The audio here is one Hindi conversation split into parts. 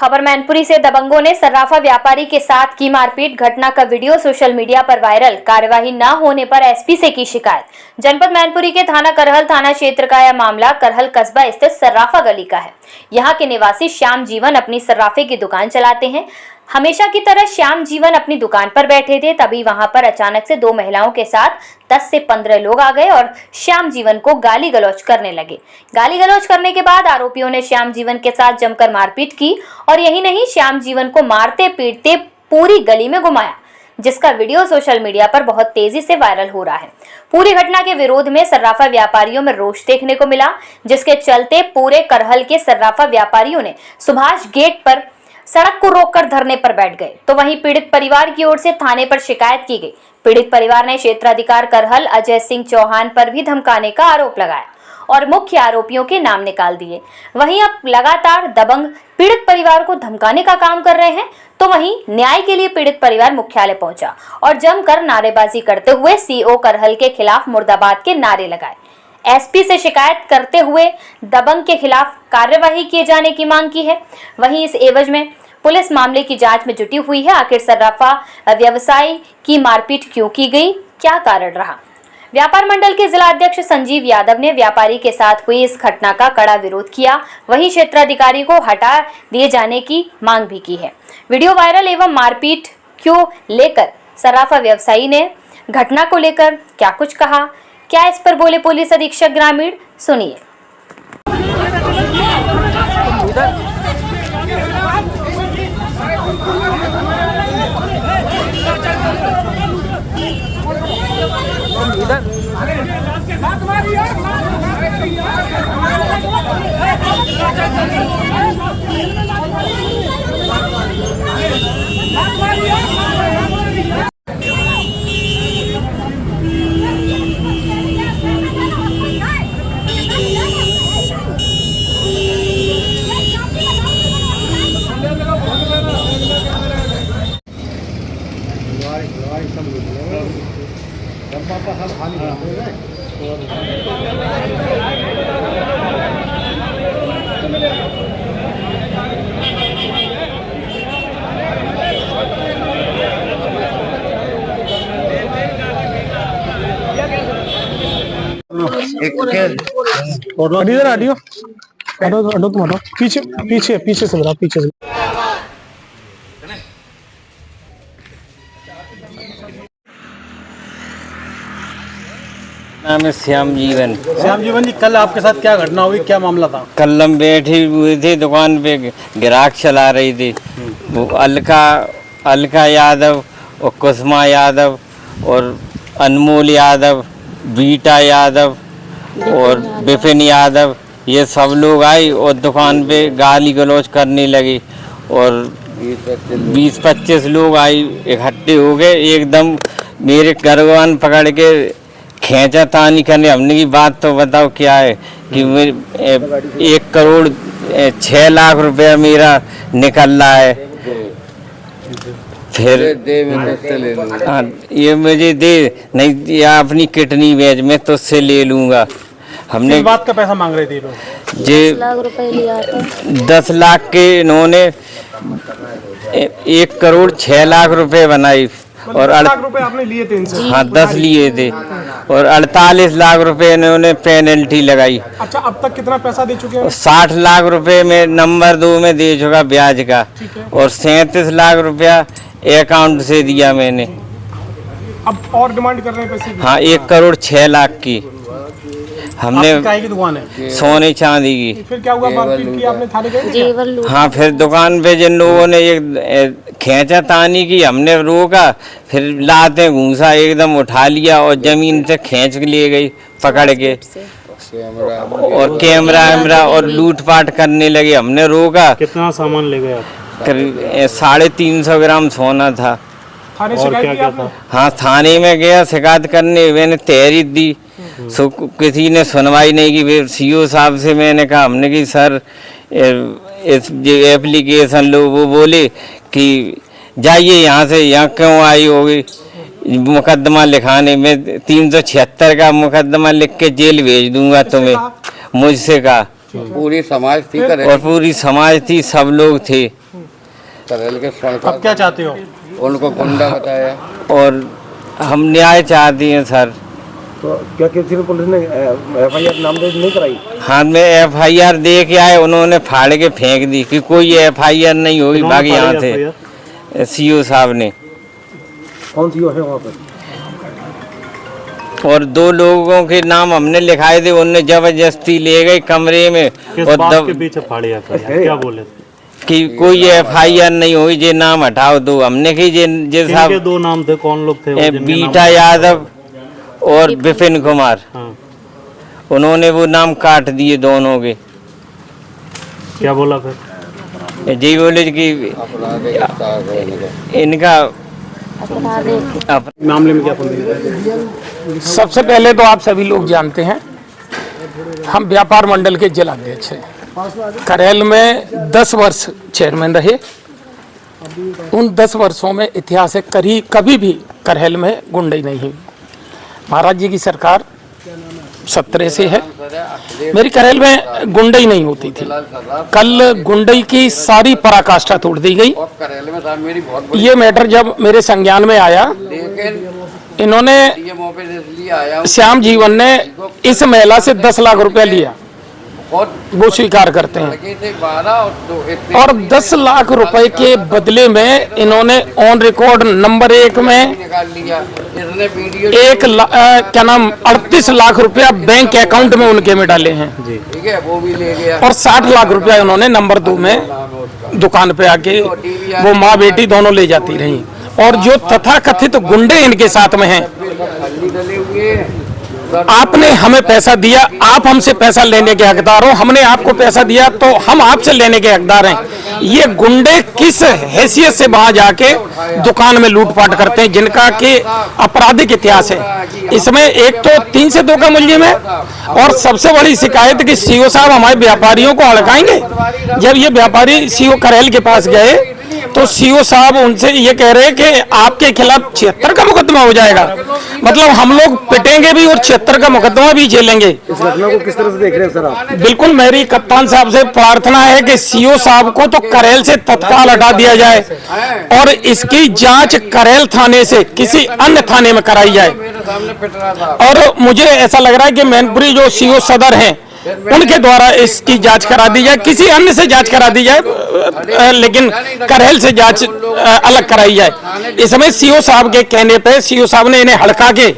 खबर मैनपुरी से दबंगों ने सर्राफा व्यापारी के साथ की मारपीट। घटना का वीडियो सोशल मीडिया पर वायरल। कार्यवाही न होने पर एसपी से की शिकायत। जनपद मैनपुरी के थाना करहल थाना क्षेत्र का यह मामला करहल कस्बा स्थित सर्राफा गली का है। यहाँ के निवासी श्याम जीवन अपनी सर्राफे की दुकान चलाते हैं। हमेशा की तरह श्याम जीवन अपनी दुकान पर बैठे थे, तभी वहां पर अचानक से दो महिलाओं के साथ 10 से 15 लोग आ गए और श्याम जीवन को गाली गलौज करने लगे। गाली गलौज करने के बाद आरोपियों ने श्याम जीवन के साथ जमकर मारपीट की और यही नहीं, श्याम जीवन को मारते पीटते पूरी गली में घुमाया, जिसका वीडियो सोशल मीडिया पर बहुत तेजी से वायरल हो रहा है। पूरी घटना के विरोध में सर्राफा व्यापारियों में रोष देखने को मिला, जिसके चलते पूरे करहल के सर्राफा व्यापारियों ने सुभाष गेट पर सड़क को रोककर धरने पर बैठ गए। तो वहीं पीड़ित परिवार की ओर से थाने पर शिकायत की गई। पीड़ित परिवार ने क्षेत्राधिकारी करहल अजय सिंह चौहान पर भी धमकाने का आरोप लगाया और मुख्य आरोपियों के नाम निकाल दिए। वहीं अब लगातार दबंग पीड़ित परिवार को धमकाने का काम कर रहे हैं। तो वहीं न्याय के लिए पीड़ित परिवार मुख्यालय पहुंचा और जमकर नारेबाजी करते हुए सीओ करहल के खिलाफ मुर्दाबाद के नारे लगाए। एसपी से शिकायत करते हुए दबंग के खिलाफ कार्यवाही किए जाने की मांग की है। वहीं इस एवज में पुलिस मामले की जांच में जुटी हुई है। आखिर सर्राफा व्यवसायी की मारपीट क्यों की गई, क्या कारण रहा। व्यापार मंडल के जिला अध्यक्ष संजीव यादव ने व्यापारी के साथ हुई इस घटना का कड़ा विरोध किया। वहीं क्षेत्राधिकारी को हटा दिए जाने की मांग भी की है। वीडियो वायरल एवं मारपीट क्यों लेकर सर्राफा व्यवसायी ने घटना को लेकर क्या कुछ कहा, क्या इस पर बोले पुलिस अधीक्षक ग्रामीण, सुनिए। इधर हटियो, हटो तुम हटो, पीछे पीछे पीछे से बताओ, पीछे से। नाम है श्याम जीवन। श्याम जीवन जी, कल आपके साथ क्या घटना हुई, क्या मामला था? कल हम बैठे हुए थे दुकान पे, ग्राहक चला रही थी। वो अलका यादव और कुसुमा यादव और अनमोल यादव, बीटा यादव और विपिन यादव, ये सब लोग आए और दुकान पे गाली गलौज करने लगे और 20-25 लोग आए, इकट्ठे हो गए, एकदम मेरे गर्दन पकड़ के खींचा तानी करने। हमने की बात तो बताओ क्या है कि 1 करोड़ 6 लाख रुपया मेरा निकल रहा है, फिर ये मुझे दे नहीं, या अपनी किडनी बेच, मैं तो उससे ले लूँगा। हमने किस बात का पैसा मांग रहे थे लोग? जे 10 लाख रुपए लिया था। 10 लाख के इन्होंने 1 करोड़ 6 लाख रुपए बनाई और 10 लाख रुपए आपने लिए थे इनसे? हाँ, 10 लिए थे और 48 लाख रुपए इन्होंने पेनल्टी लगाई। अच्छा, अब तक कितना पैसा दे चुके हैं? 60 लाख रुपए में नंबर 2 में दे चुका ब्याज का और 37 लाख रुपया अकाउंट से दिया मैंने। अब और डिमांड कर रहे हैं पैसे की? हाँ, 1 करोड़ 6 लाख की। हमने काय की दुकान है? सोने चांदी की। फिर क्या हुआ, मारपीट की आपने, थाने गए थे क्या? हाँ, फिर दुकान पे जिन लोगों ने एक खींचा तानी की, हमने रोका, फिर लाते घूसा एकदम उठा लिया और जमीन से खींच के ले गई पकड़ के और कैमरा और लूटपाट करने लगे। हमने रोका। कितना सामान ले गए आप? करीब 350 ग्राम सोना था। थाने शिकायत की आपने? हाँ, थाने में गया शिकायत करने, मैंने तहरीर दी, किसी ने सुनवाई नहीं की। फिर सीओ साहब से मैंने कहा, हमने कि सर इस जो एप्लीकेशन लो, वो बोले कि जाइए यहाँ से, यहाँ क्यों आई होगी मुकदमा लिखाने में, 376 का मुकदमा लिख के जेल भेज दूंगा तुम्हें, मुझसे कहा। पूरी समाज थी और पूरी समाज थी, सब लोग थे। करेल के स्वर्ण अब क्या चाहते हो? उनको गुंडा बताया और हम न्याय चाहती हैं सर। तो क्या किसी ने पुलिस ने FIR नामजद नहीं कराई? हाथ में FIR दे के आए, उन्होंने फाड़ के फेंक दी कि कोई FIR नहीं होगी, भाग यहाँ से। CO साहब ने। कौन सी है वहाँ पर? और 2 लोगों के नाम हमने लिखाए थे, उनने जबरदस्ती ले गए कमरे में और के पीछे फाड़ी FIR क्या बोले कि कोई FIR नहीं हुई, जे नाम हटाओ दो। हमने कि जे साहब 2 नाम थे, कौन लोग थे? बीटा यादव और विपिन कुमार। हाँ। उन्होंने वो नाम काट दिए दोनों के। क्या बोला फिर? जी बोले कि इनका मामले में क्या फंदी? सबसे पहले तो आप सभी लोग जानते हैं हम व्यापार मंडल के जिलाध्यक्ष हैं। करेल में 10 वर्ष चेयरमैन रहे। उन 10 वर्षों में इतिहास है कभी भी करेल में गुंडई नहीं हुई। महाराज जी की सरकार 17 से है। मेरी करेल में गुंडई नहीं होती थी। कल गुंडई की सारी पराकाष्ठा तोड़ दी गई। ये मैटर जब मेरे संज्ञान में आया, इन्होंने श्याम जीवन ने इस महिला से 10 लाख रुपया लिया, वो स्वीकार करते हैं। और 10 लाख रुपए के बदले में इन्होंने ऑन रिकॉर्ड नंबर 1 में 38 लाख रुपया बैंक अकाउंट में उनके में डाले हैं। और 60 लाख रुपया उन्होंने नंबर 2 में दुकान पे आके वो माँ बेटी दोनों ले जाती रही। और जो तथाकथित गुंडे इनके साथ में हैं, आपने हमें पैसा दिया, आप हमसे पैसा लेने के हकदार हो, हमने आपको पैसा दिया तो हम आपसे लेने के हकदार हैं। ये गुंडे किस हैसियत से वहां जाके दुकान में लूटपाट करते हैं, जिनका कि आपराधिक इतिहास है। इसमें एक तो 3 से 2 का मुलजिम है। और सबसे बड़ी शिकायत कि CO साहब हमारे व्यापारियों को हड़काएंगे। जब ये व्यापारी CO करेल के पास गए तो CO साहब उनसे ये कह रहे हैं कि आपके खिलाफ 76 का मुकदमा हो जाएगा, मतलब हम लोग पिटेंगे भी और 76 का मुकदमा भी झेलेंगे। इस घटना को किस तरह से देख रहे हैं सर आप? बिल्कुल मेरी कप्तान साहब से प्रार्थना है कि CO साहब को तो करेल से तत्काल हटा दिया जाए और इसकी जांच करेल थाने से किसी अन्य थाने में कराई जाए। और मुझे ऐसा लग रहा है कि मैनपुरी जो CO सदर हैं उनके द्वारा इसकी जांच करा दी जाए, किसी अन्य से जांच करा दी जाए, लेकिन करेल से जांच अलग कराई जाए। इसमें CO साहब के कहने पे CO साहब ने इन्हें हड़का के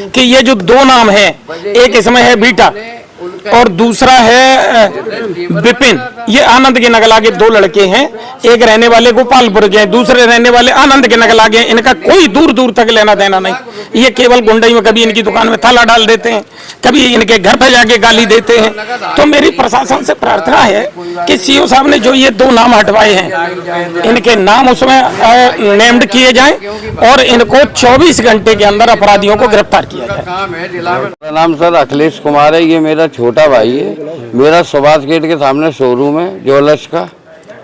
कि ये जो 2 नाम हैं, एक इसमें है बीटा और दूसरा है विपिन, ये आनंद के नगला के 2 लड़के हैं। एक रहने वाले गोपालपुर के, दूसरे रहने वाले आनंद के नगला के। इनका कोई दूर दूर तक लेना देना नहीं। ये केवल गुंडई में कभी इनकी दुकान में ताला डाल देते हैं, कभी इनके घर पे जाके गाली देते हैं। तो मेरी प्रशासन से प्रार्थना है कि CO साहब ने जो ये 2 नाम हटवाए हैं, इनके नाम उसमें नेम्ड किए जाएं और इनको 24 घंटे के अंदर अपराधियों को गिरफ्तार किया जाए। मेरा नाम सर अखिलेश कुमार है। ये मेरा छोटा भाई है। मेरा सुभाष गेट के सामने शोरूम है ज्वेलर्स का।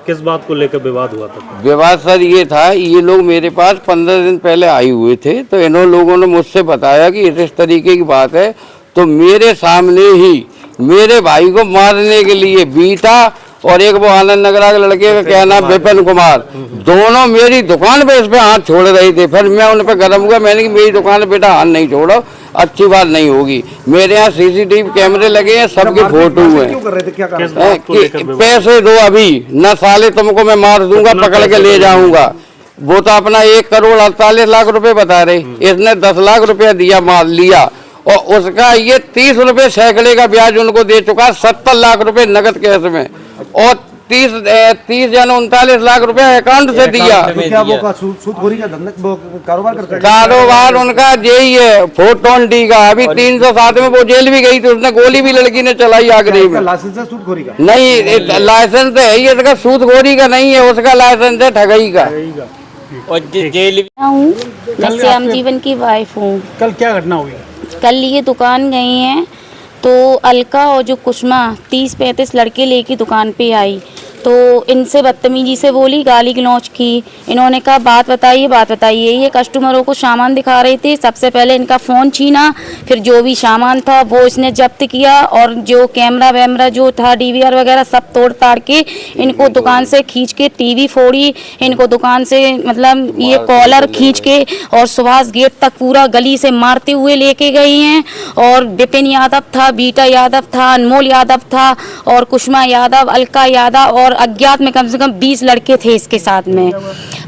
किस बात को लेकर विवाद हुआ था? विवाद सर ये था, ये लोग मेरे पास 15 दिन पहले आए हुए थे। तो इन लोगों ने मुझसे बताया कि इस तरीके की बात है। तो मेरे सामने ही मेरे भाई को मारने के लिए बीटा और एक वो आनंद नगरा के लड़के का क्या नाम विपिन कुमार, दोनों मेरी दुकान पे इस पे हाथ छोड़ रहे थे। फिर मैं उन पे गर्म हुआ, मैंने कि मेरी दुकान पे बेटा हाथ नहीं छोड़ो, अच्छी बात नहीं होगी। मेरे यहाँ CCTV कैमरे लगे हैं, सबके फोटो हैं। क्यों कर रहे थे? क्या कारण? कि पैसे दो अभी, न साले तुमको मैं मार दूंगा, पकड़ के ले जाऊंगा। वो तो अपना 1 करोड़ 48 लाख रुपए बता रहे, इसने 10 लाख रुपया दिया, माल लिया और उसका ये 30 रुपए सैकड़े का ब्याज उनको दे चुका, 70 लाख रुपए नगद कैश में और 30 या 39 लाख रुपया अकाउंट से दिया। तो क्या वो सूदखोरी का धंधा कारोबार करते हैं? कारोबार उनका यही है 420 का। अभी 307 में वो जेल भी गई थी, उसने गोली भी लड़की ने चलाई आगरे में। लाइसेंस है सूदखोरी का? नहीं, लाइसेंस है ही इसका, सूदखोरी का नहीं है, उसका लाइसेंस है ठगई का। और जेल हूँ, मैं श्याम जीवन की वाइफ हूँ। कल क्या घटना हुई? कल ये दुकान गई हैं तो अलका और जो कुसुमा 30-35 लड़के लेके दुकान पे आई। तो इनसे बदतमीजी से बोली, गाली गलौज की। इन्होंने कहा बात बताइए। ये कस्टमरों को सामान दिखा रहे थे। सबसे पहले इनका फ़ोन छीना, फिर जो भी सामान था वो इसने जब्त किया, और जो कैमरा वैमरा जो था DVR वगैरह सब तोड़ ताड़ के इनको दुकान से खींच के टीवी फोड़ी, इनको दुकान से मतलब ये कॉलर खींच के और सुभाष गेट तक पूरा गली से मारते हुए लेके गई हैं। और विपिन यादव था, बीटा यादव था, अनमोल यादव था, और कुष्मा यादव, अलका यादव, और अज्ञात में कम से कम 20 लड़के थे इसके साथ में।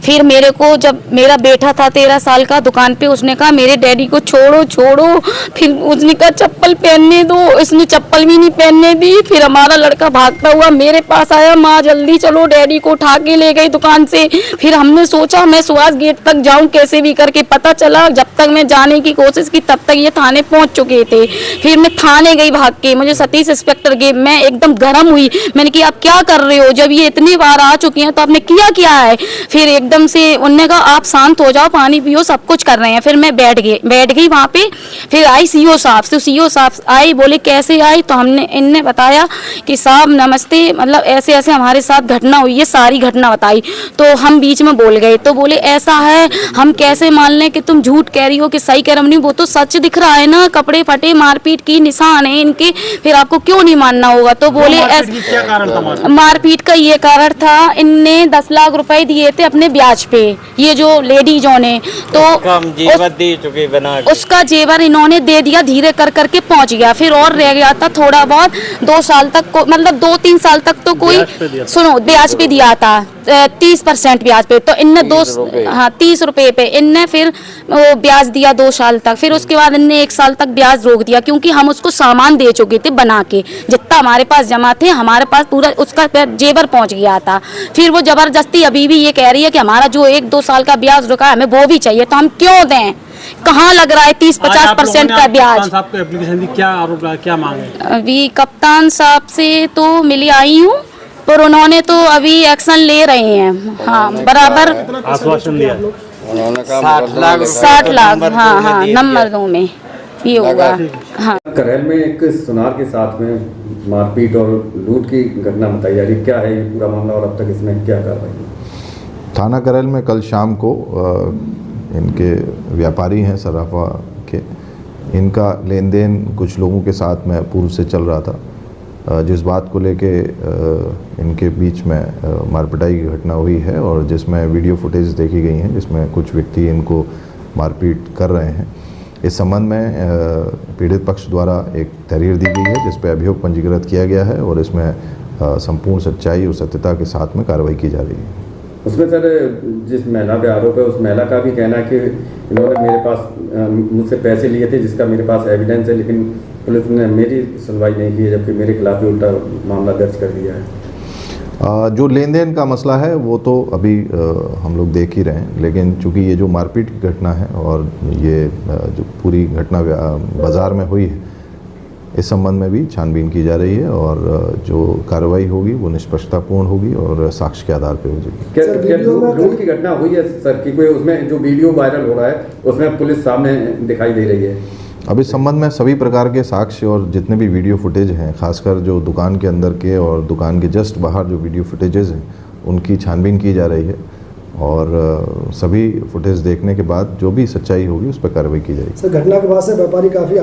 फिर मेरे को, जब मेरा बेटा था 13 साल का दुकान पे, उसने कहा मेरे डैडी को छोड़ो। फिर उसने कहा चप्पल पहनने दो, इसने चप्पल भी नहीं पहनने दी। फिर हमारा लड़का भागता हुआ मेरे पास आया, माँ जल्दी चलो, डैडी को उठा के ले गई दुकान से। फिर हमने सोचा मैं सुभाष गेट तक जाऊं कैसे भी करके, पता चला जब तक मैं जाने की कोशिश की तब तक ये थाने पहुंच चुके थे। फिर मैं थाने गई भाग के, मुझे सतीश इंस्पेक्टर के, मैं एकदम गर्म हुई। मैंने कहा आप क्या कर रहे हो, जब ये इतनी बार आ चुकी हैं तो आपने किया क्या है। फिर एकदम से उन्होंने कहा आप शांत हो जाओ, पानी पियो, सब कुछ कर रहे हैं। फिर मैं बैठ गई वहाँ पे। फिर आई CO साहब, तो CO साहब आई, बोले कैसे आई, तो इनने बताया कि साहब नमस्ते, मतलब ऐसे ऐसे हमारे साथ घटना हुई है, सारी घटना बताई। तो हम बीच में बोल गए, तो बोले ऐसा है, हम कैसे मान लें कि तुम झूठ कह रही हो कि सही कह रही हो। नहीं, वो तो सच दिख रहा है ना, कपड़े फटे, मारपीट की निशान है इनके, फिर आपको क्यों नहीं मानना होगा। तो बोले क्या कारण था मारपीट का ये कारण था, इनने 10 लाख रुपए दिए थे अपने ब्याज पे, ये जो लेडीजों ने, तो जेवर दे चुके बना के। उसका जेवर इन्होंने दे दिया, धीरे कर करके पहुंच गया। फिर और रह गया था थोड़ा बहुत, 2 साल तक मतलब 2-3 साल तक तो कोई, सुनो, ब्याज पे दिया था 30% ब्याज पे। तो इनने 30 रुपए पे इनने फिर वो ब्याज दिया 2 साल तक। फिर उसके बाद इनने 1 साल तक ब्याज रोक दिया, क्योंकि हम उसको सामान दे चुके थे बना के, जितना हमारे पास जमा थे, हमारे पास पूरा उसका जेवर पहुंच गया था। फिर वो जबरदस्ती अभी भी ये कह रही है कि हमारा जो 1-2 साल का ब्याज रुका है हमें वो भी चाहिए। तो हम क्यों दें, कहाँ लग रहा है 30-50% का ब्याज। आपको एप्लीकेशन दी, क्या आरोप लगा, क्या मांगे? अभी कप्तान साहब से तो मिली आई हूँ, पर उन्होंने तो अभी एक्शन ले रहे हैं। हाँ, बराबर आश्वासन दिया, 60 लाख। हाँ, नंबर 2 में ये होगा। हाँ, करेल में एक सुनार के साथ में मारपीट और लूट की घटना बताई जा रही है, क्या है ये पूरा मामला और अब तक इसमें क्या कार्रवाई है? थाना करेल में कल शाम को इनके व्यापारी हैं सराफा के, इनका लेन देन कुछ लोगों के साथ में पूर्व से चल रहा था, जिस बात को लेके इनके बीच में मारपिटाई की घटना हुई है, और जिसमें वीडियो फुटेज देखी गई हैं जिसमें कुछ व्यक्ति इनको मारपीट कर रहे हैं। इस संबंध में पीड़ित पक्ष द्वारा एक तहरीर दी गई है जिस पर अभियोग पंजीकृत किया गया है, और इसमें संपूर्ण सच्चाई और सत्यता के साथ में कार्रवाई की जा रही है। उसमें सर जिस महिला पे आरोप है उस महिला का भी कहना है कि इन्होंने मेरे पास मुझसे पैसे लिए थे जिसका मेरे पास एविडेंस है, लेकिन पुलिस ने मेरी सुनवाई नहीं की है, जबकि मेरे खिलाफ भी उल्टा मामला दर्ज कर दिया है। जो लेन देन का मसला है वो तो अभी हम लोग देख ही रहे हैं, लेकिन चूंकि ये जो मारपीट की घटना है और ये जो पूरी घटना बाज़ार में हुई है, इस संबंध में भी छानबीन की जा रही है, और जो कार्रवाई होगी वो निष्पक्षतापूर्ण होगी और साक्ष्य के आधार पर हो जाएगी। क्या लूट की घटना हुई है सर की कोई, उसमें जो वीडियो वायरल हो रहा है उसमें पुलिस सामने दिखाई दे रही है? अब इस संबंध में सभी प्रकार के साक्ष्य और जितने भी वीडियो फुटेज हैं, खासकर जो दुकान के अंदर के और दुकान के जस्ट बाहर जो वीडियो फुटेजेस हैं, उनकी छानबीन की जा रही है, और सभी फुटेज देखने के बाद जो भी सच्चाई होगी उस पर कार्रवाई की जाएगी। सर, घटना के बाद से व्यापारी काफ़ी